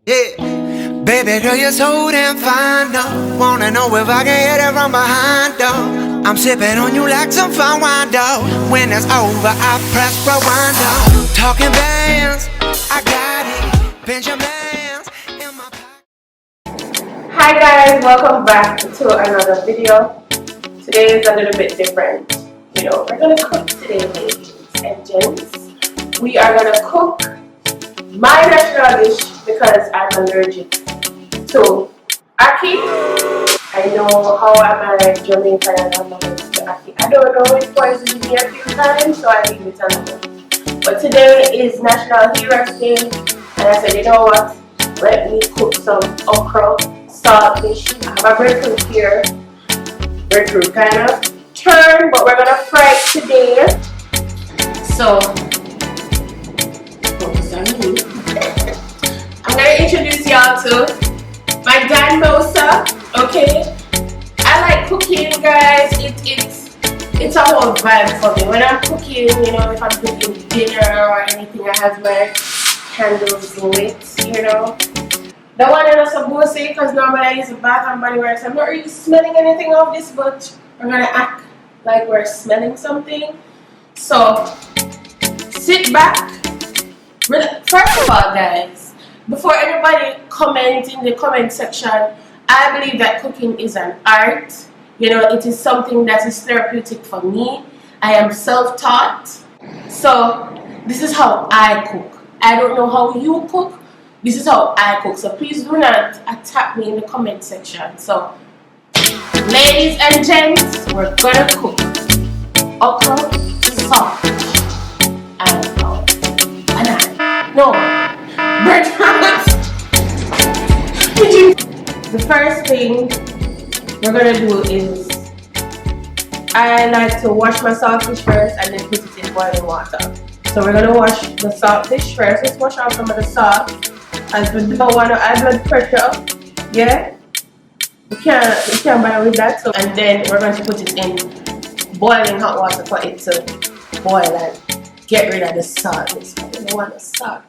Yeah, baby girl, you're so damn fine, though. Wanna know if I can hit it from behind, though. I'm sipping on you like some fine wine, though. When it's over, I press rewind, though. Talking bands, I got it. Benjamins in my pocket. Hi guys, welcome back to another video. Today is a little bit different. We're gonna cook today, ladies and gents. We are gonna cook my national dish because I'm allergic to ackee. I know how I'm a Jamaican and I'm allergic to ackee. I don't know, it poisoned me a few times, so I leave it alone. But today is National Heroes Day, and I said, you know what? Let me cook some okra, saltfish. I have a breadfruit here. Breadfruit kind of turn, but we're gonna fry it today. So, focus on me. I'm gonna introduce y'all to my Dan Mosa. Okay, I like cooking, guys. It's a whole vibe for me. When I'm cooking, if I'm cooking dinner or anything, I have my candles lit. The one I'm not supposed to say, because normally I use a Bath and Body Works. I'm not really smelling anything of this, but we're gonna act like we're smelling something. So sit back. First of all, guys, before anybody comments in the comment section, I believe that cooking is an art. It is something that is therapeutic for me. I am self-taught. So this is how I cook. I don't know how you cook. This is how I cook. So please do not attack me in the comment section. So ladies and gents, we're gonna cook okra, sausage, and banana. No, breadfruit. The first thing we're gonna do is I like to wash my saltfish first and then put it in boiling water. So we're gonna wash the saltfish first. Let's wash out some of the salt. As we don't want to high blood pressure, yeah, we can't bother with that. So and then we're going to put it in boiling hot water for it to boil and get rid of the salt. I don't want the salt.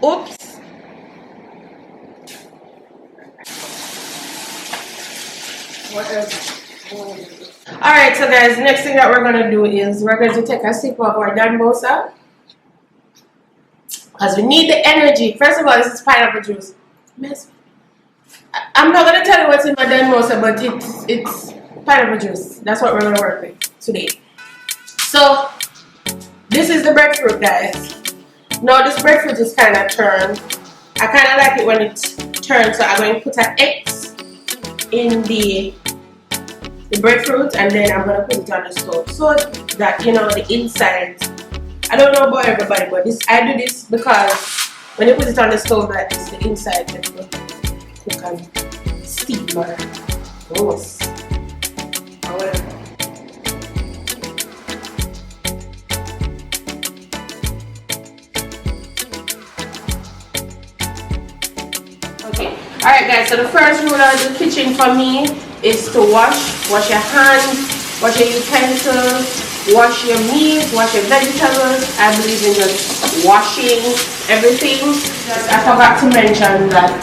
Oops. Alright, so guys, next thing that we're going to do is we're going to take a sip of our Dan Mosa. Because we need the energy. First of all, this is pineapple juice. I'm not going to tell you what's in my Dan Mosa, but it's pineapple juice. That's what we're going to work with today. So, this is the breadfruit, guys. Now this breadfruit is kind of turned. I kind of like it when it's turned, so I'm going to put an X in the breadfruit, and then I'm going to put it on the stove so that the inside. I don't know about everybody, but I do this because when you put it on the stove, that is the inside that will cook and steam or roast or whatever. Alright guys, so the first rule of the kitchen for me is to wash your hands, wash your utensils, wash your meat, wash your vegetables. I believe in just washing everything. I forgot to mention that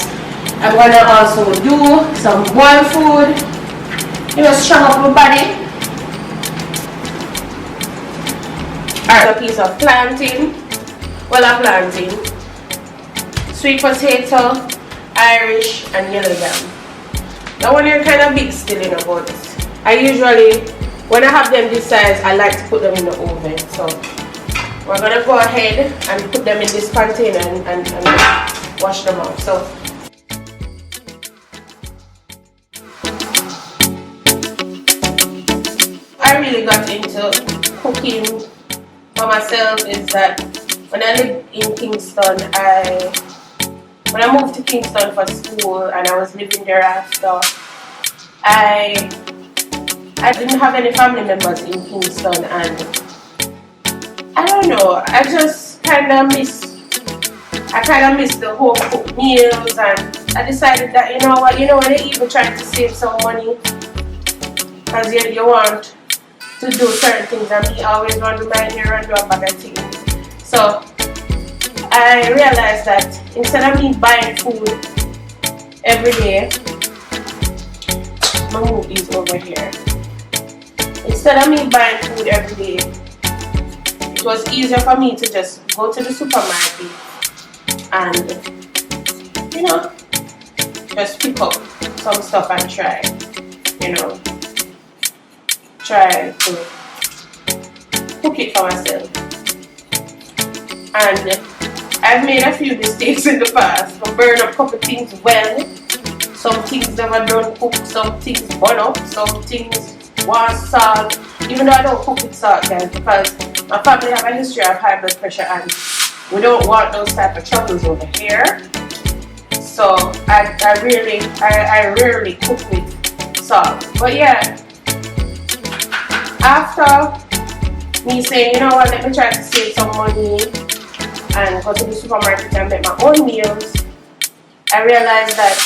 I'm going to also do some boiled food, strong up my body. Alright, a piece of plantain, sweet potato, Irish and yellow yam. That one are kind of big still, but I usually, when I have them this size, I like to put them in the oven. So we're gonna go ahead and put them in this container and wash them out. So I really got into cooking for myself is that when I lived in Kingston, when I moved to Kingston for school and I was living there after, I I didn't have any family members in Kingston, and I don't know, I kind of miss the home cooked meals, and I decided that, you know what, when I even trying to save some money, because you want to do certain things, and me always want to do my hair and do a bag of things. So I realized that instead of me buying food every day, my move is over here. Instead of me buying food every day, it was easier for me to just go to the supermarket and, just pick up some stuff and try to cook it for myself. And I've made a few mistakes in the past. I burn up a couple things well. Some things never done cook, some things burn up, some things want salt. Even though I don't cook with salt, guys, because my family have a history of high blood pressure and we don't want those type of troubles over here. So I rarely cook with salt. But yeah, after me saying, you know what, let me try to save some money and go to the supermarket and make my own meals, I realized that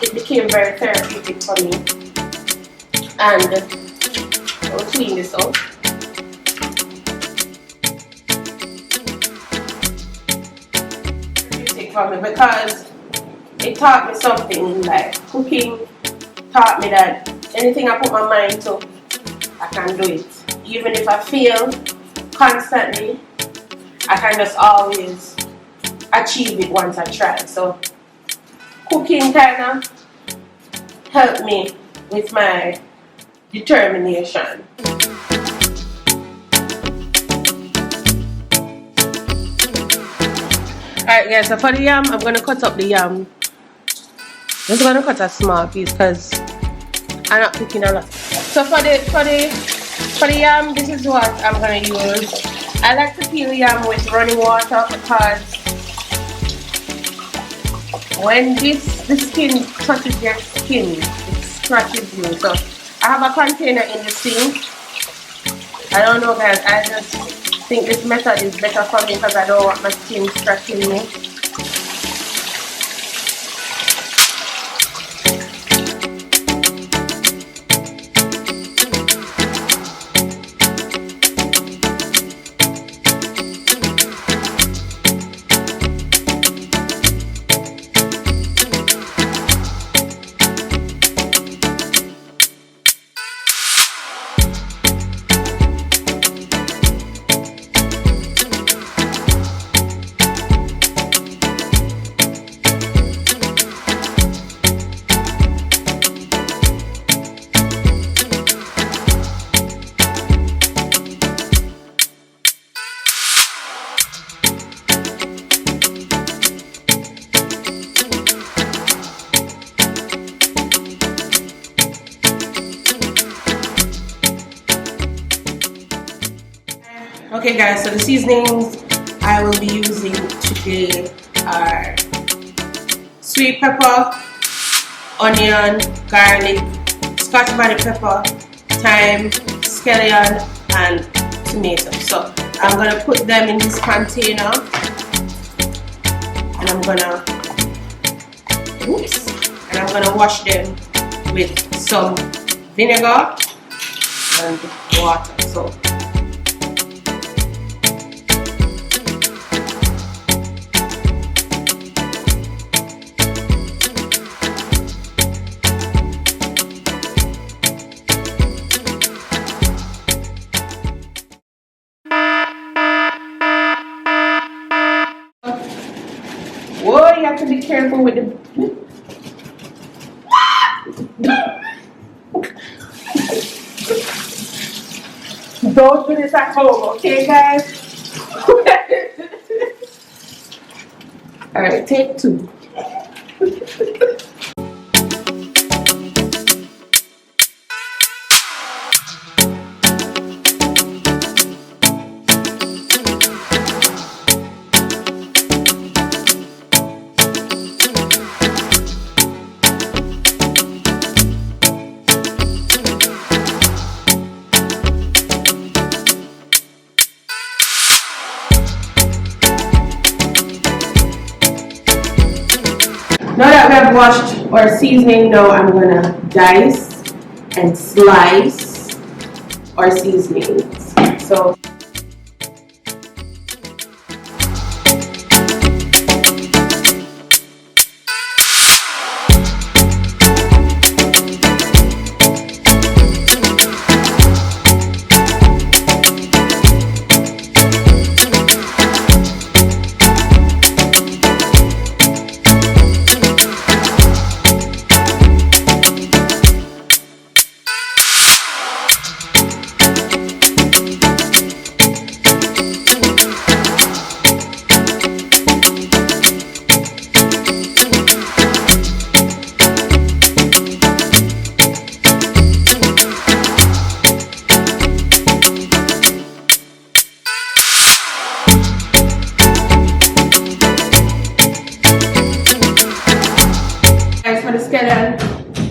it became very therapeutic for me. And I'll clean this up. Therapeutic for me because it taught me something in life. Cooking taught me that anything I put my mind to, I can do it. Even if I fail constantly, I can just always achieve it once I try. So cooking kind of helped me with my determination. Alright guys, so for the yam, I'm going to cut up the yam. I'm just going to cut a small piece because I'm not cooking a lot. So for the yam, this is what I'm going to use. I like to peel yam with running water because when the skin touches your skin, it scratches you. So I have a container in the sink. I don't know guys, I just think this method is better for me because I don't want my skin scratching me. Okay guys, so the seasonings I will be using today are sweet pepper, onion, garlic, scotch bonnet pepper, thyme, scallion, and tomato. So I'm gonna put them in this container and I'm gonna wash them with some vinegar and water. So whoa, you have to be careful with the don't do this at home, okay guys? Alright, take two. I've washed our seasoning, now I'm gonna dice and slice our seasonings. So for the skeleton,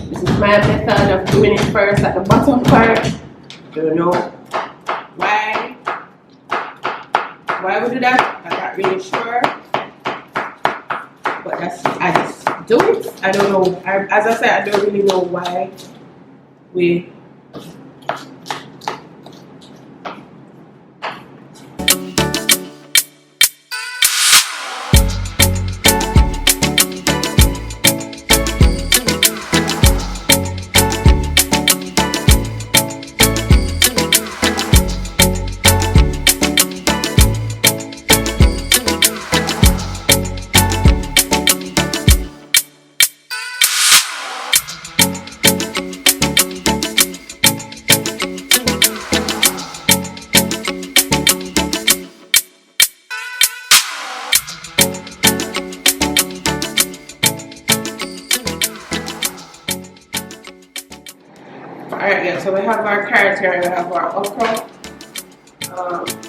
this is my method of doing it first at the bottom part. Don't know why we do that. I'm not really sure, but I just do it. I don't know. As I said, I don't really know why we. Alright, yeah, so we have our carrots here and we have our okra.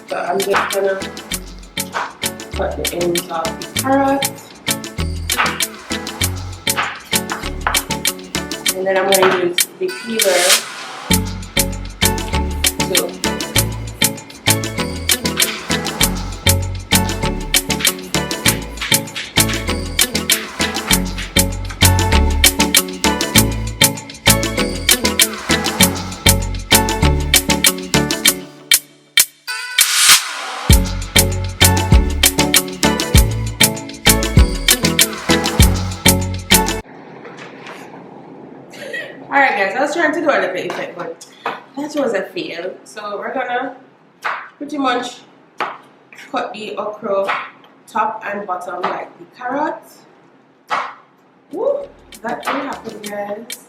So I'm just gonna cut the ends of the carrots. And then I'm gonna use the peeler to Alright guys, I was trying to do a little effect, but that was a fail. So we're gonna pretty much cut the okra top and bottom like the carrots. Woo, that can happen guys.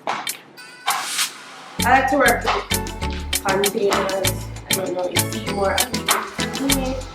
I like to work with containers. I don't know, you see more in it.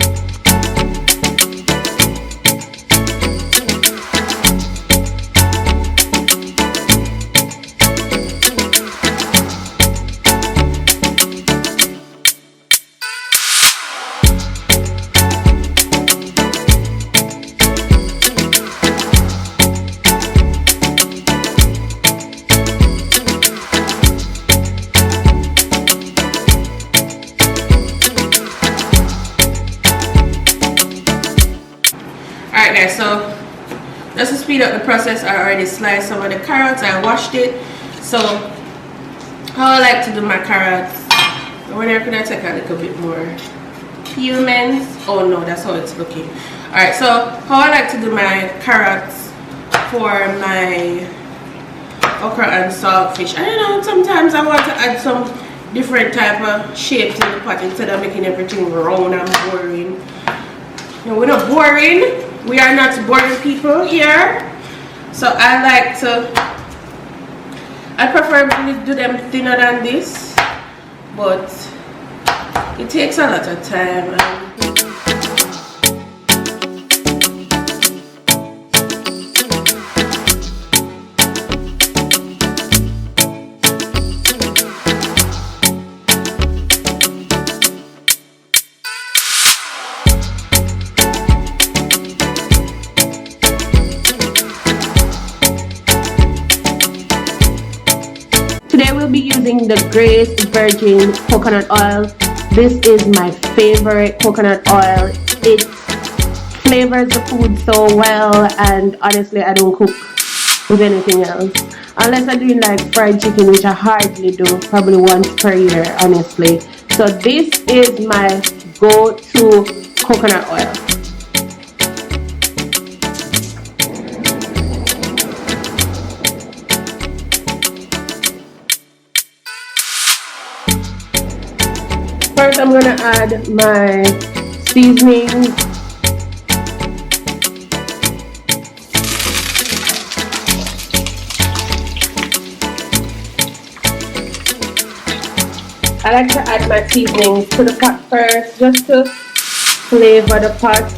Alright guys, so just to speed up the process, I already sliced some of the carrots, I washed it. So how I like to do my carrots, I wonder if I take a little bit more peelments. Oh no, that's how it's looking. Alright, so how I like to do my carrots for my okra and saltfish. I don't know, sometimes I want to add some different type of shapes in the pot instead of making everything round and boring. No, we're not boring. We are not boring people here. So I prefer to do them thinner than this, but it takes a lot of time. Today we'll be using the Grace Virgin coconut oil. This is my favorite coconut oil. It flavors the food so well, and honestly I don't cook with anything else. Unless I'm doing like fried chicken, which I hardly do, probably once per year, honestly. So this is my go-to coconut oil. First, I'm gonna add my seasonings. I like to add my seasonings to the pot first, just to flavor the pot.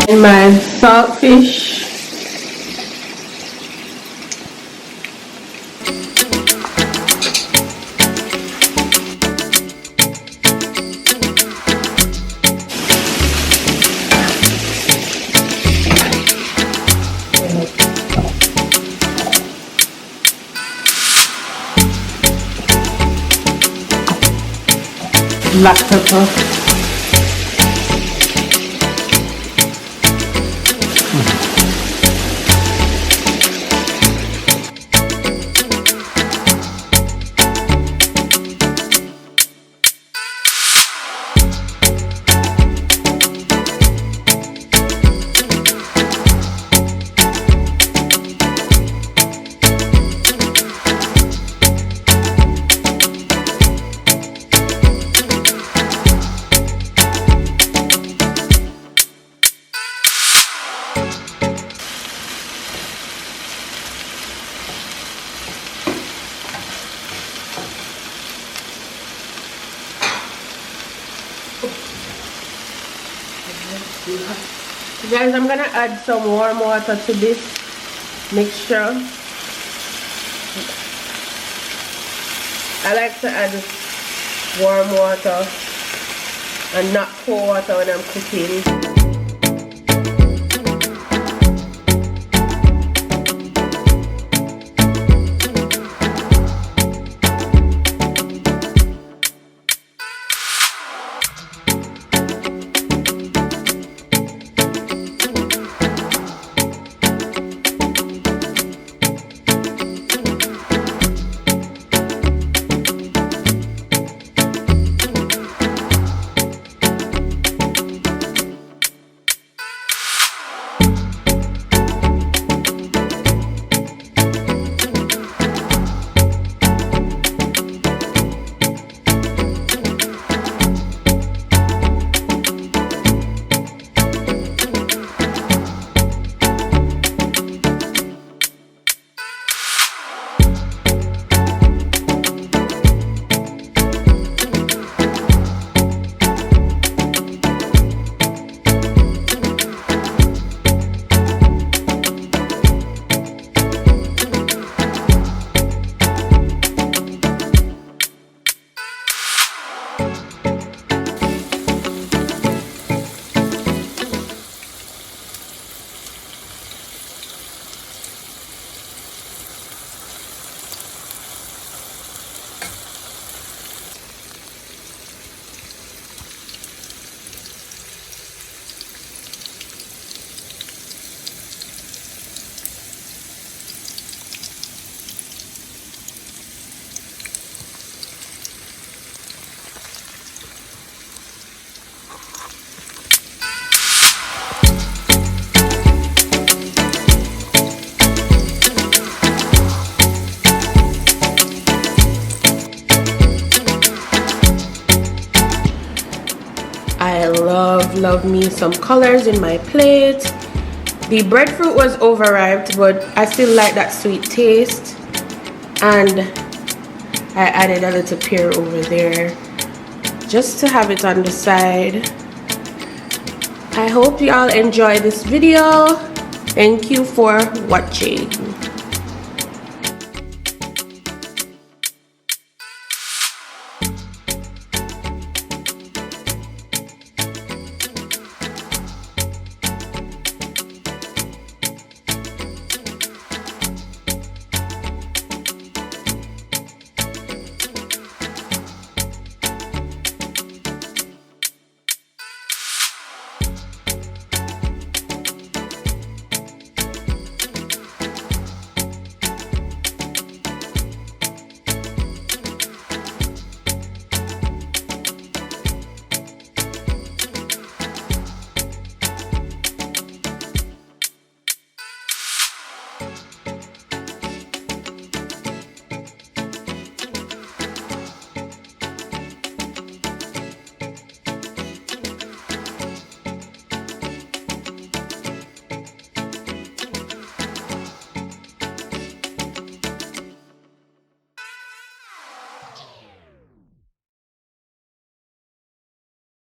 And my saltfish. Black pepper. Guys, I'm gonna add some warm water to this mixture. I like to add warm water and not cold water when I'm cooking. I love me some colors in my plate. The breadfruit was overripe, but I still like that sweet taste, and I added a little pear over there just to have it on the side. I hope you all enjoy this video. Thank you for watching.